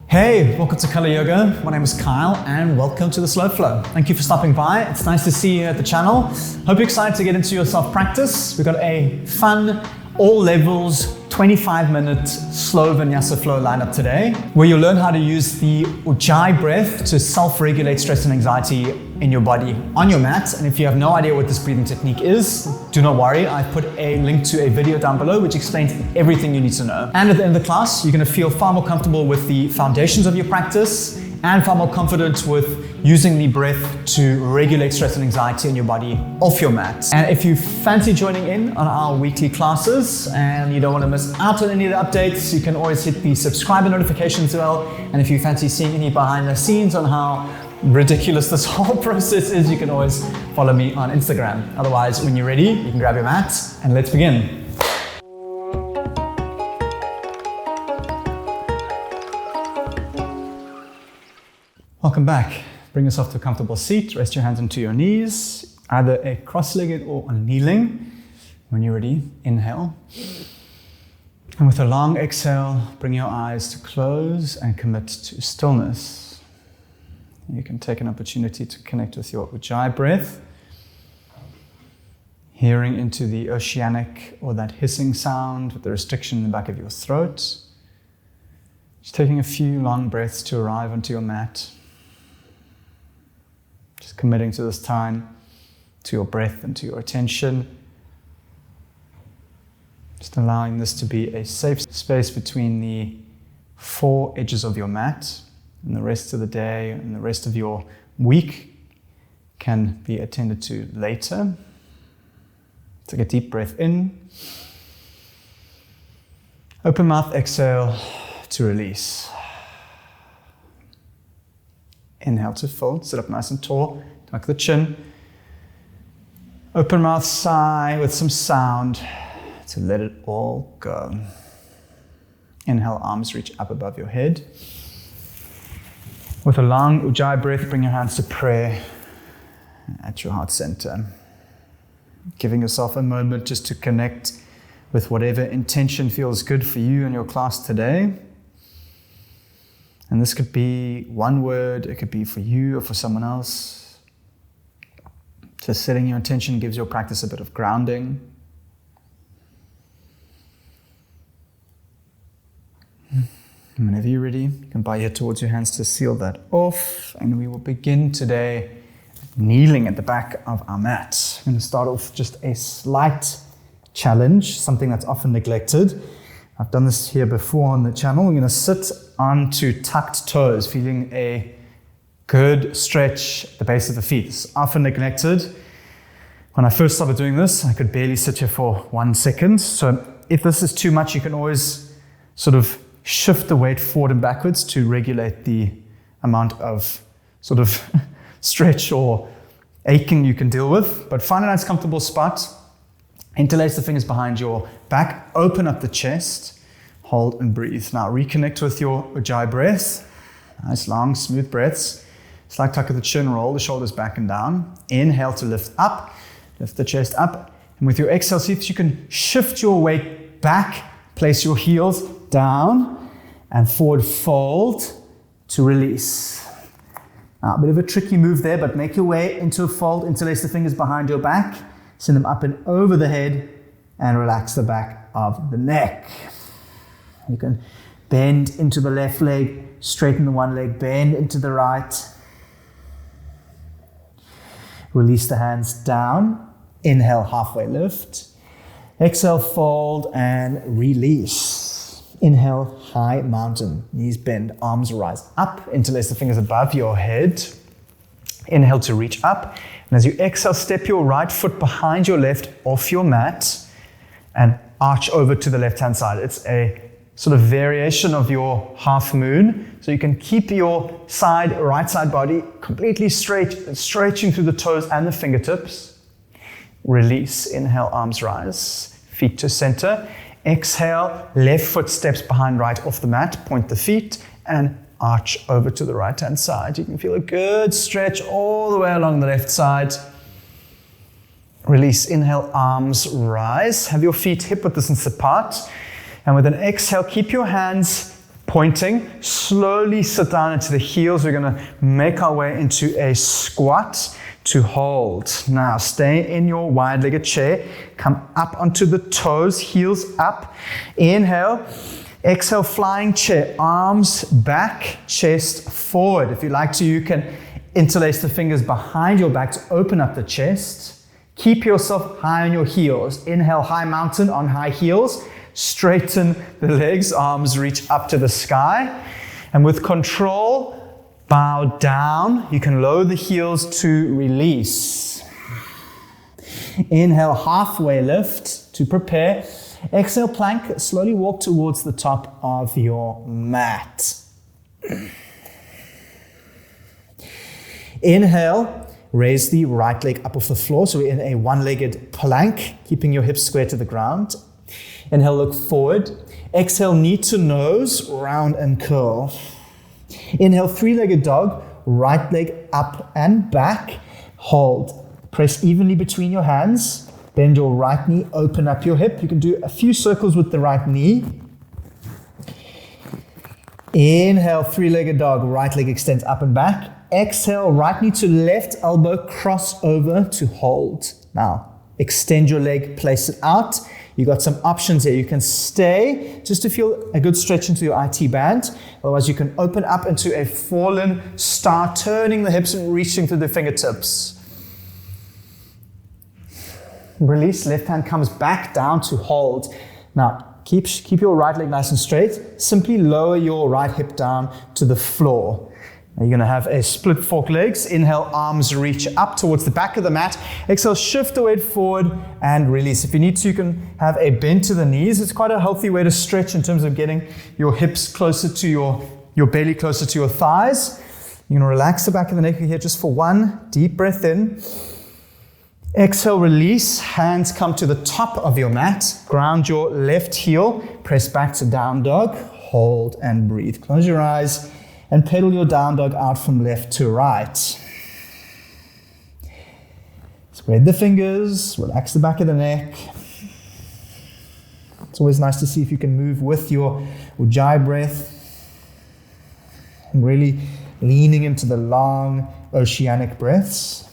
Hey, welcome to Color Yoga. My name is Kyle and welcome to the Slow Flow. Thank you for stopping by. It's nice to see you at the channel. Hope you're excited to get into your self-practice. We've got a fun, all levels, 25-minute slow vinyasa flow lineup today, where you'll learn how to use the Ujjayi breath to self-regulate stress and anxiety in your body on your mat. And if you have no idea what this breathing technique is, do not worry. I've put a link to a video down below which explains everything you need to know. And at the end of the class, you're going to feel far more comfortable with the foundations of your practice and far more confident with using the breath to regulate stress and anxiety in your body off your mat. And if you fancy joining in on our weekly classes and you don't want to miss out on any of the updates, you can always hit the subscribe and notifications bell. And if you fancy seeing any behind the scenes on how ridiculous this whole process is, you can always follow me on Instagram. Otherwise, when you're ready, you can grab your mat and let's begin. Welcome back. Bring yourself to a comfortable seat. Rest your hands into your knees, either a cross-legged or a kneeling. When you're ready, inhale. And with a long exhale, bring your eyes to close and commit to stillness. You can take an opportunity to connect with your Ujjayi breath, hearing into the oceanic or that hissing sound with the restriction in the back of your throat. Just taking a few long breaths to arrive onto your mat. Just committing to this time, to your breath and to your attention. Just allowing this to be a safe space between the four edges of your mat, and the rest of the day and the rest of your week can be attended to later. Take a deep breath in. Open mouth, exhale to release. Inhale to fold, sit up nice and tall, tuck the chin. Open mouth, sigh with some sound to let it all go. Inhale, arms reach up above your head. With a long Ujjayi breath, bring your hands to prayer at your heart center. Giving yourself a moment just to connect with whatever intention feels good for you and your class today. And this could be one word, it could be for you or for someone else. Just setting your intention gives your practice a bit of grounding. And whenever you're ready, you can bow your head towards your hands to seal that off. And we will begin today kneeling at the back of our mat. I'm going to start off just a slight challenge, something that's often neglected. I've done this here before on the channel. We're going to sit onto tucked toes, feeling a good stretch at the base of the feet. It's often neglected. When I first started doing this, I could barely sit here for 1 second. So if this is too much, you can always sort of shift the weight forward and backwards to regulate the amount of sort of stretch or aching you can deal with. But find a nice comfortable spot. Interlace the fingers behind your back. Open up the chest. Hold and breathe. Now reconnect with your Ujjayi breath. Nice long, smooth breaths. It's like tuck of the chin, roll the shoulders back and down. Inhale to lift up. Lift the chest up. And with your exhale, see if you can shift your weight back. Place your heels down and forward fold to release. Now, a bit of a tricky move there, but make your way into a fold. Interlace the fingers behind your back. Send them up and over the head and relax the back of the neck. You can bend into the left leg, straighten the one leg, bend into the right. Release the hands down. Inhale, halfway lift. Exhale, fold and release. Inhale, high mountain. Knees bend, arms rise up. Interlace the fingers above your head. Inhale to reach up. And as you exhale, step your right foot behind your left off your mat and arch over to the left-hand side. It's a sort of variation of your half moon. So you can keep your right side body completely straight, stretching through the toes and the fingertips. Release. Inhale, arms rise. Feet to center. Exhale, left foot steps behind right off the mat. Point the feet and arch over to the right-hand side. You can feel a good stretch all the way along the left side. Release. Inhale, arms rise. Have your feet hip width distance apart. And with an exhale, keep your hands pointing. Slowly sit down into the heels. We're going to make our way into a squat to hold. Now, stay in your wide-legged chair. Come up onto the toes, heels up. Inhale. Exhale, flying chair. Arms back, chest forward. If you like to, you can interlace the fingers behind your back to open up the chest. Keep yourself high on your heels. Inhale, high mountain on high heels. Straighten the legs, arms reach up to the sky. And with control, bow down. You can lower the heels to release. Inhale, halfway lift to prepare. Exhale, plank. Slowly walk towards the top of your mat. Inhale, raise the right leg up off the floor. So we're in a one-legged plank, keeping your hips square to the ground. Inhale, look forward. Exhale, knee to nose, round and curl. Inhale, three-legged dog, right leg up and back. Hold. Press evenly between your hands. Bend your right knee, open up your hip. You can do a few circles with the right knee. Inhale, three-legged dog, right leg extends up and back. Exhale, right knee to left elbow, cross over to hold. Now, extend your leg, place it out. You got some options here. You can stay just to feel a good stretch into your IT band. Otherwise, you can open up into a fallen star, turning the hips and reaching through the fingertips. Release, left hand comes back down to hold. Now, keep your right leg nice and straight. Simply lower your right hip down to the floor. Now you're going to have a split fork legs. Inhale, arms reach up towards the back of the mat. Exhale, shift the weight forward and release. If you need to, you can have a bend to the knees. It's quite a healthy way to stretch in terms of getting your hips closer to your belly, closer to your thighs. You're going to relax the back of the neck here just for one deep breath in. Exhale, release. Hands come to the top of your mat. Ground your left heel. Press back to down dog. Hold and breathe. Close your eyes and pedal your down dog out from left to right. Spread the fingers. Relax the back of the neck. It's always nice to see if you can move with your ujjayi breath. And really leaning into the long oceanic breaths.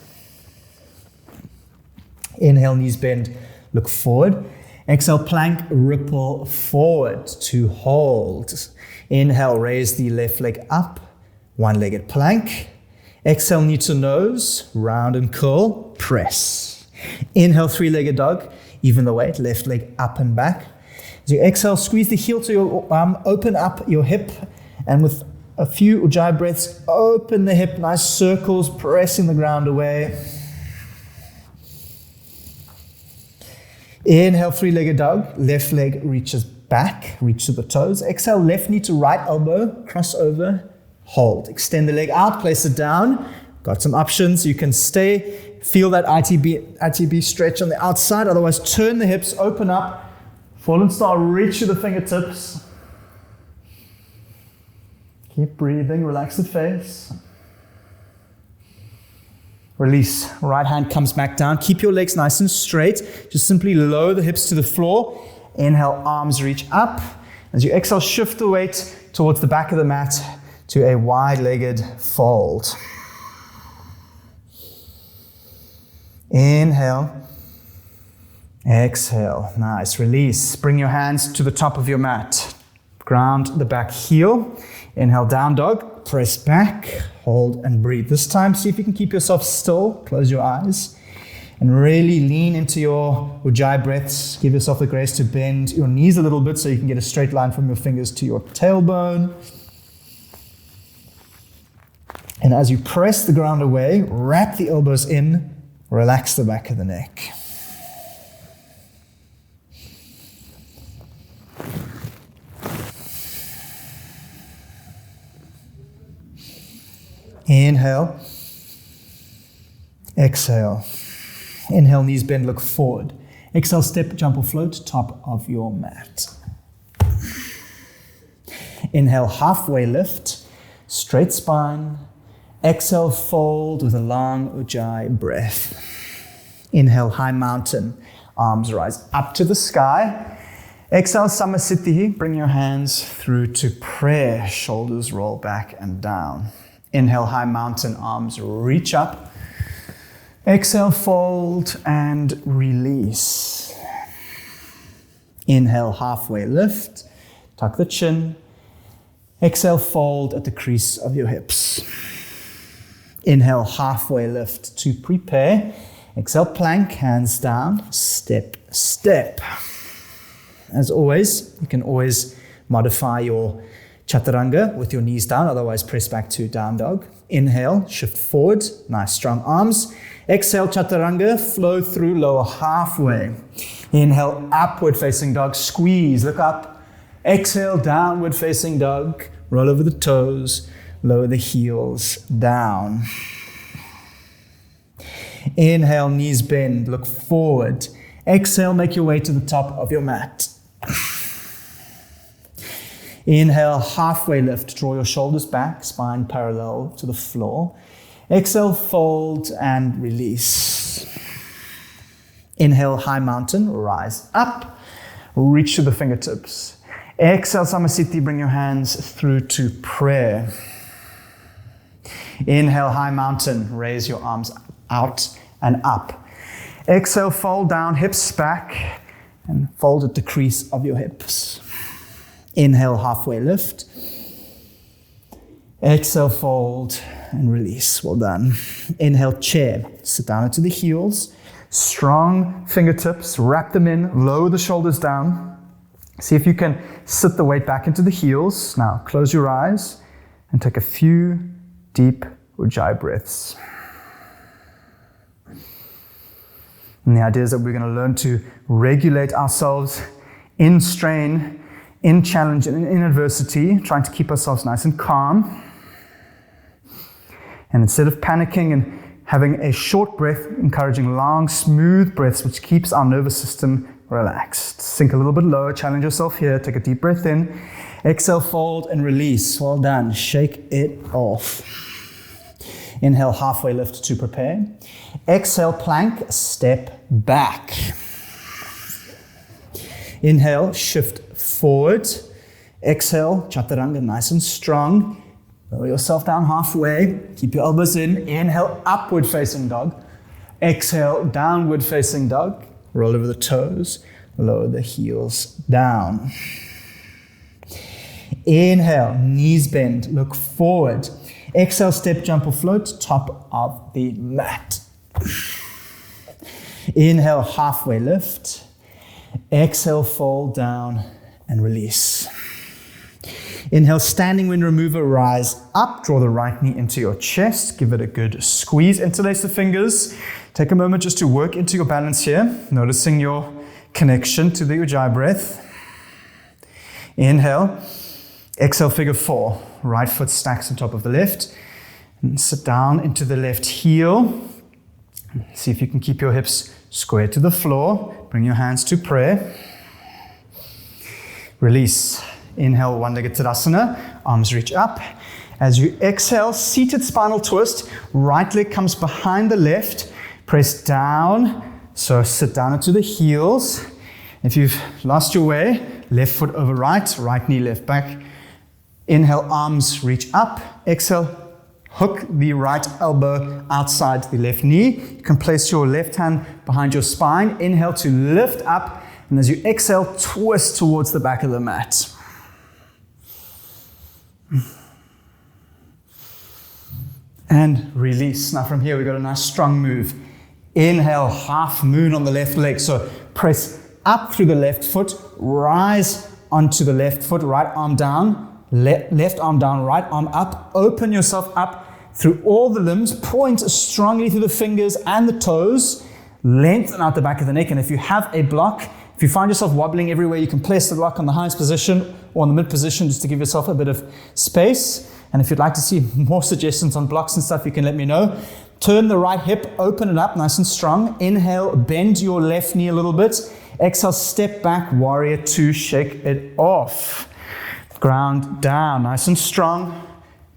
Inhale, knees bend, look forward. Exhale, plank, ripple forward to hold. Inhale, raise the left leg up, one-legged plank. Exhale, knee to nose, round and curl, press. Inhale, three-legged dog, even the weight, left leg up and back. As you exhale, squeeze the heel to your arm, open up your hip, and with a few ujjayi breaths, open the hip, nice circles, pressing the ground away. Inhale, three-legged dog. Left leg reaches back, reach to the toes. Exhale, left knee to right elbow, cross over, hold. Extend the leg out, place it down. Got some options. You can stay, feel that ITB stretch on the outside. Otherwise, turn the hips, open up. Fallen star, reach to the fingertips. Keep breathing, relax the face. Release, right hand comes back down. Keep your legs nice and straight. Just simply lower the hips to the floor. Inhale, arms reach up. As you exhale, shift the weight towards the back of the mat to a wide-legged fold. Inhale, exhale, nice. Release, bring your hands to the top of your mat. Ground the back heel. Inhale, down dog, press back, hold and breathe. This time, see if you can keep yourself still, close your eyes, and really lean into your ujjayi breaths. Give yourself the grace to bend your knees a little bit so you can get a straight line from your fingers to your tailbone. And as you press the ground away, wrap the elbows in, relax the back of the neck. Inhale, exhale. Inhale, knees bend, look forward. Exhale, step, jump or float, top of your mat. Inhale, halfway lift, straight spine. Exhale, fold with a long ujjayi breath. Inhale, high mountain, arms rise up to the sky. Exhale, Samasthiti. Bring your hands through to prayer. Shoulders roll back and down. Inhale, high mountain, arms reach up. Exhale, fold and release. Inhale, halfway lift. Tuck the chin. Exhale, fold at the crease of your hips. Inhale, halfway lift to prepare. Exhale, plank, hands down, step, step. As always, you can always modify your chaturanga with your knees down, otherwise press back to down dog. Inhale, shift forward, nice strong arms. Exhale, chaturanga, flow through lower halfway. Inhale, upward facing dog, squeeze, look up. Exhale, downward facing dog, roll over the toes, lower the heels down. Inhale, knees bend, look forward. Exhale, make your way to the top of your mat. Inhale, halfway lift, draw your shoulders back, spine parallel to the floor. Exhale, fold and release. Inhale, high mountain, rise up, reach to the fingertips. Exhale, Samasthiti, bring your hands through to prayer. Inhale, high mountain, raise your arms out and up. Exhale, fold down, hips back, and fold at the crease of your hips. Inhale, halfway lift. Exhale, fold and release. Well done. Inhale, chair. Sit down into the heels. Strong fingertips, wrap them in, lower the shoulders down. See if you can sit the weight back into the heels. Now, close your eyes and take a few deep Ujjayi breaths. And the idea is that we're going to learn to regulate ourselves in strain, in challenge, and in adversity, trying to keep ourselves nice and calm. And instead of panicking and having a short breath, encouraging long, smooth breaths, which keeps our nervous system relaxed. Sink a little bit lower, challenge yourself here, take a deep breath in. Exhale, fold and release. Well done. Shake it off. Inhale, halfway lift to prepare. Exhale, plank, step back. Inhale, shift forward. Exhale, chaturanga, nice and strong. Lower yourself down halfway. Keep your elbows in. Inhale, upward facing dog. Exhale, downward facing dog. Roll over the toes. Lower the heels down. Inhale, knees bend. Look forward. Exhale, step, jump or float. Top of the mat. Inhale, halfway lift. Exhale, fold down and release. Inhale, standing wind remover, rise up. Draw the right knee into your chest. Give it a good squeeze. Interlace the fingers. Take a moment just to work into your balance here. Noticing your connection to the Ujjayi breath. Inhale. Exhale, figure four. Right foot stacks on top of the left. And sit down into the left heel. See if you can keep your hips square to the floor. Bring your hands to prayer. Release. Inhale, one-legged Tadasana. Arms reach up. As you exhale, seated spinal twist. Right leg comes behind the left. Press down. So sit down into the heels. If you've lost your way, left foot over right, right knee left back. Inhale, arms reach up. Exhale, hook the right elbow outside the left knee. You can place your left hand behind your spine. Inhale to lift up. And as you exhale, twist towards the back of the mat. And release. Now from here, we've got a nice strong move. Inhale, half moon on the left leg. So press up through the left foot, rise onto the left foot, right arm down, left arm down, right arm up. Open yourself up through all the limbs. Point strongly through the fingers and the toes. Lengthen out the back of the neck. And if you have a block, if you find yourself wobbling everywhere, you can place the block on the highest position or on the mid position just to give yourself a bit of space. And if you'd like to see more suggestions on blocks and stuff, you can let me know. Turn the right hip, open it up nice and strong. Inhale, bend your left knee a little bit. Exhale, step back, warrior two, shake it off. Ground down, nice and strong.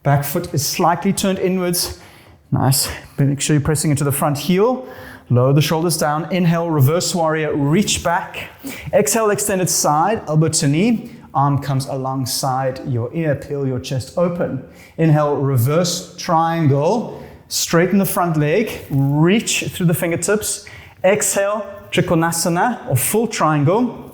Back foot is slightly turned inwards. Nice. Make sure you're pressing into the front heel. Lower the shoulders down. Inhale, reverse warrior, reach back. Exhale, extended side, elbow to knee. Arm comes alongside your ear. Peel your chest open. Inhale, reverse triangle. Straighten the front leg. Reach through the fingertips. Exhale, Trikonasana or full triangle.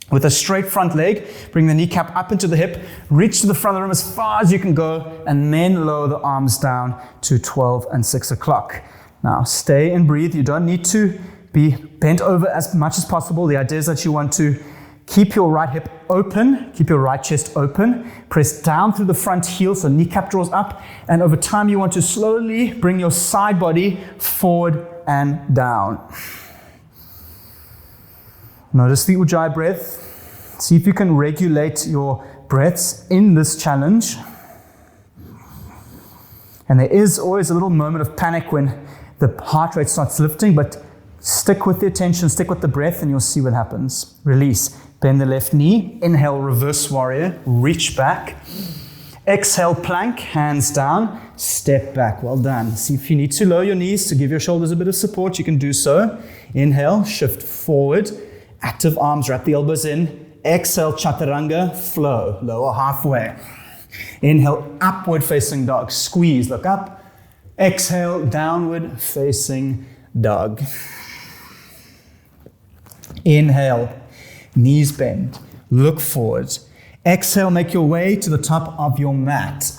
With a straight front leg, bring the kneecap up into the hip, reach to the front of the room as far as you can go, and then lower the arms down to 12 and 6 o'clock. Now, stay and breathe. You don't need to be bent over as much as possible. The idea is that you want to keep your right hip open, keep your right chest open, press down through the front heel so kneecap draws up, and over time you want to slowly bring your side body forward and down. Notice the Ujjayi breath. See if you can regulate your breaths in this challenge. And there is always a little moment of panic when the heart rate starts lifting, but stick with the attention, stick with the breath, and you'll see what happens. Release. Bend the left knee. Inhale, reverse warrior. Reach back. Exhale, plank, hands down. Step back. Well done. See if you need to lower your knees to give your shoulders a bit of support, you can do so. Inhale, shift forward. Active arms, wrap the elbows in. Exhale, chaturanga, flow, lower halfway. Inhale, upward facing dog, squeeze, look up. Exhale, downward facing dog. Inhale, knees bend, look forward. Exhale, make your way to the top of your mat.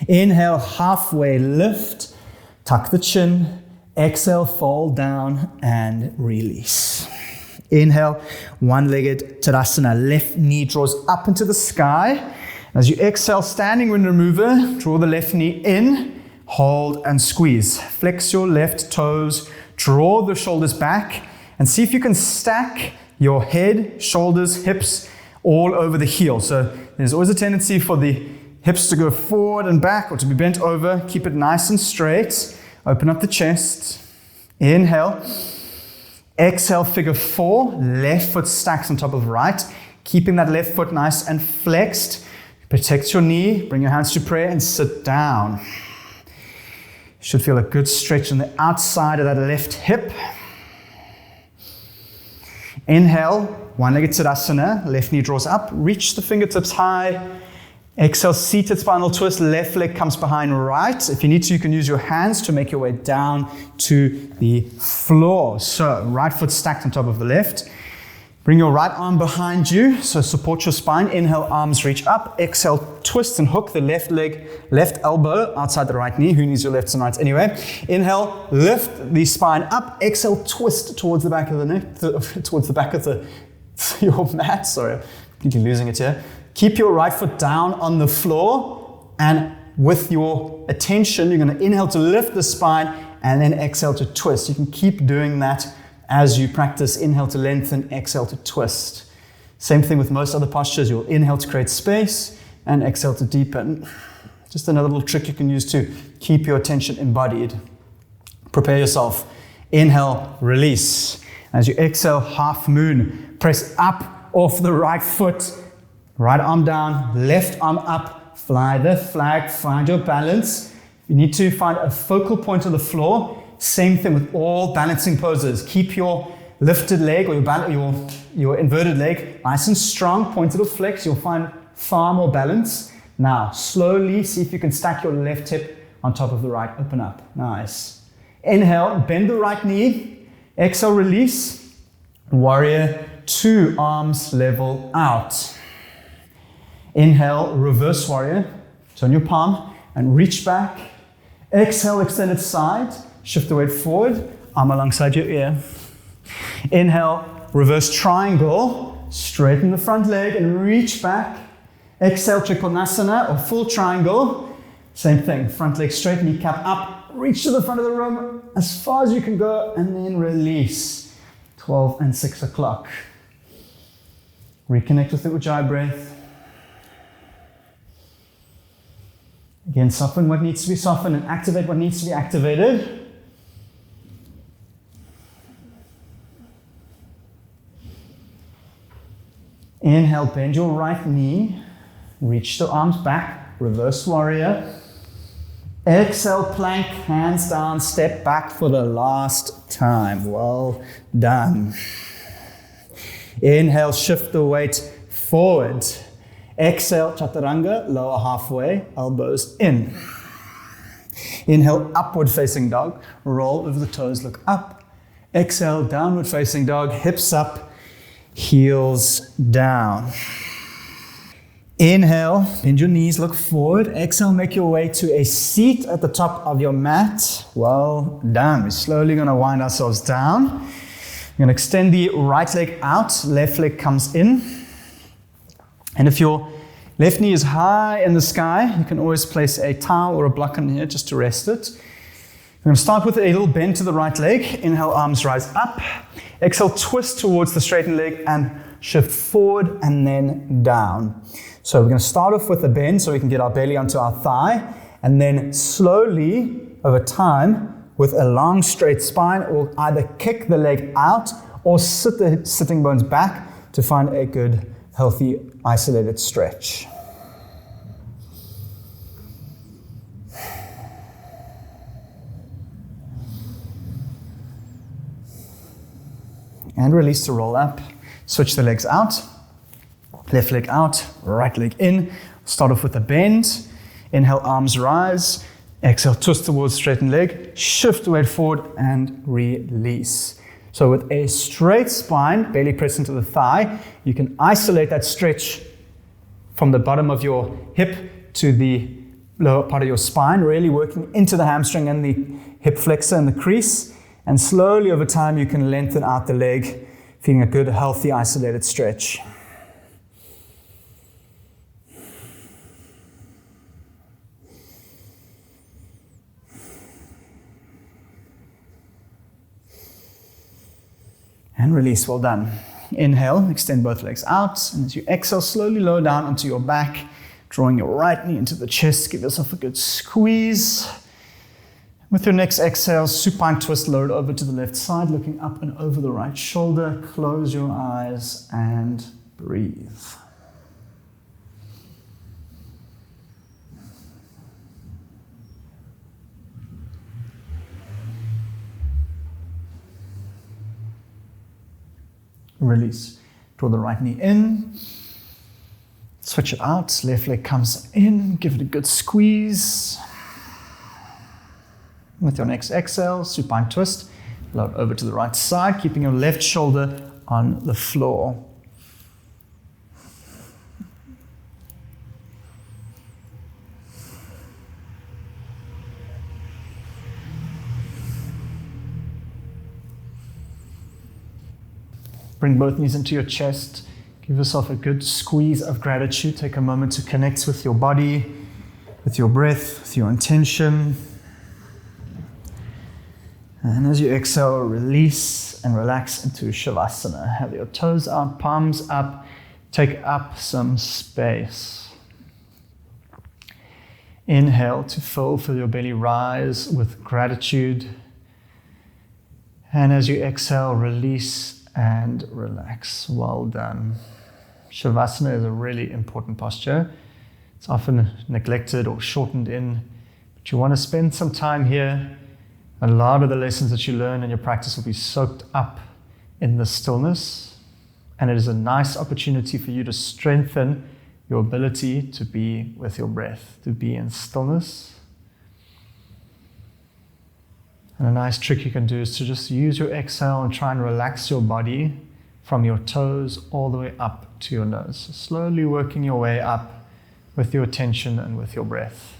Inhale, halfway lift, tuck the chin. Exhale, fold down and release. Inhale, one-legged Tadasana. Left knee draws up into the sky. As you exhale, standing wind remover, draw the left knee in, hold and squeeze. Flex your left toes, draw the shoulders back, and see if you can stack your head, shoulders, hips all over the heel. So there's always a tendency for the hips to go forward and back or to be bent over. Keep it nice and straight. Open up the chest. Inhale. Exhale, figure four. Left foot stacks on top of right. Keeping that left foot nice and flexed. Protect your knee. Bring your hands to prayer and sit down. You should feel a good stretch on the outside of that left hip. Inhale, one-legged Tadasana. Left knee draws up. Reach the fingertips high. Exhale, seated spinal twist, left leg comes behind right. If you need to, you can use your hands to make your way down to the floor. So, right foot stacked on top of the left. Bring your right arm behind you, so support your spine. Inhale, arms reach up. Exhale, twist and hook the left leg, left elbow outside the right knee. Who needs your lefts and rights anyway? Inhale, lift the spine up. Exhale, twist towards the back of the neck, towards the back of your mat. Sorry, I'm completely losing it here. Keep your right foot down on the floor, and with your attention, you're going to inhale to lift the spine and then exhale to twist. You can keep doing that as you practice. Inhale to lengthen, exhale to twist. Same thing with most other postures. You'll inhale to create space and exhale to deepen. Just another little trick you can use to keep your attention embodied. Prepare yourself. Inhale, release. As you exhale, half moon. Press up off the right foot. Right arm down, left arm up, fly the flag, find your balance. You need to find a focal point on the floor. Same thing with all balancing poses. Keep your lifted leg or your inverted leg nice and strong, pointed or flexed. You'll find far more balance. Now, slowly see if you can stack your left hip on top of the right. Open up. Nice. Inhale, bend the right knee. Exhale, release. Warrior two, arms level out. Inhale, reverse warrior. Turn your palm and reach back. Exhale, extended side. Shift the weight forward, arm alongside your ear. Inhale, reverse triangle. Straighten the front leg and reach back. Exhale, Trikonasana or full triangle. Same thing, front leg straight, kneecap up. Reach to the front of the room as far as you can go and then release. 12 and 6 o'clock. Reconnect with the Ujjayi breath. Again, soften what needs to be softened and activate what needs to be activated. Inhale, bend your right knee. Reach the arms back. Reverse warrior. Exhale, plank, hands down, step back for the last time. Well done. Inhale, shift the weight forward. Exhale, chaturanga, lower halfway, elbows in. Inhale, upward facing dog, roll over the toes, look up. Exhale, downward facing dog, hips up, heels down. Inhale, bend your knees, look forward. Exhale, make your way to a seat at the top of your mat. Well done. We're slowly going to wind ourselves down. We're going to extend the right leg out, left leg comes in. And if your left knee is high in the sky, you can always place a towel or a block on here just to rest it. We're going to start with a little bend to the right leg. Inhale, arms rise up. Exhale, twist towards the straightened leg and shift forward and then down. So we're going to start off with a bend so we can get our belly onto our thigh, and then slowly over time with a long straight spine, we'll either kick the leg out or sit the sitting bones back to find a good healthy isolated stretch. And release to roll up. Switch the legs out. Left leg out, right leg in. Start off with a bend. Inhale, arms rise. Exhale, twist towards straightened leg. Shift the weight forward and release. So with a straight spine, belly press into the thigh, you can isolate that stretch from the bottom of your hip to the lower part of your spine, really working into the hamstring and the hip flexor and the crease. And slowly over time, you can lengthen out the leg, feeling a good, healthy, isolated stretch. And release, well done. Inhale, extend both legs out. And as you exhale, slowly lower down onto your back, drawing your right knee into the chest. Give yourself a good squeeze. With your next exhale, supine twist, lower over to the left side, looking up and over the right shoulder. Close your eyes and breathe. Release. Draw the right knee in. Switch it out. Left leg comes in. Give it a good squeeze. With your next exhale, supine twist. Lower over to the right side, keeping your left shoulder on the floor. Bring both knees into your chest. Give yourself a good squeeze of gratitude. Take a moment to connect with your body, with your breath, with your intention. And as you exhale, release and relax into Shavasana. Have your toes out, palms up. Take up some space. Inhale to feel your belly rise with gratitude. And as you exhale, release and relax. Well done. Shavasana is a really important posture. It's often neglected or shortened in, but you want to spend some time here. A lot of the lessons that you learn in your practice will be soaked up in the stillness, and it is a nice opportunity for you to strengthen your ability to be with your breath, to be in stillness. And a nice trick you can do is to just use your exhale and try and relax your body from your toes all the way up to your nose. So slowly working your way up with your attention and with your breath.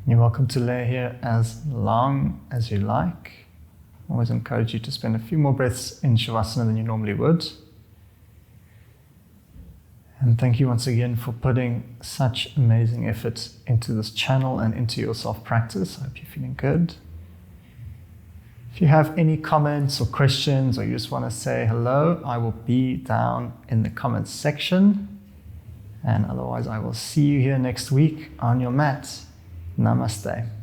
You're welcome to lay here as long as you like. I always encourage you to spend a few more breaths in Shavasana than you normally would. And thank you once again for putting such amazing effort into this channel and into your self-practice. I hope you're feeling good. If you have any comments or questions, or you just want to say hello, I will be down in the comments section. And otherwise, I will see you here next week on your mat. Namaste.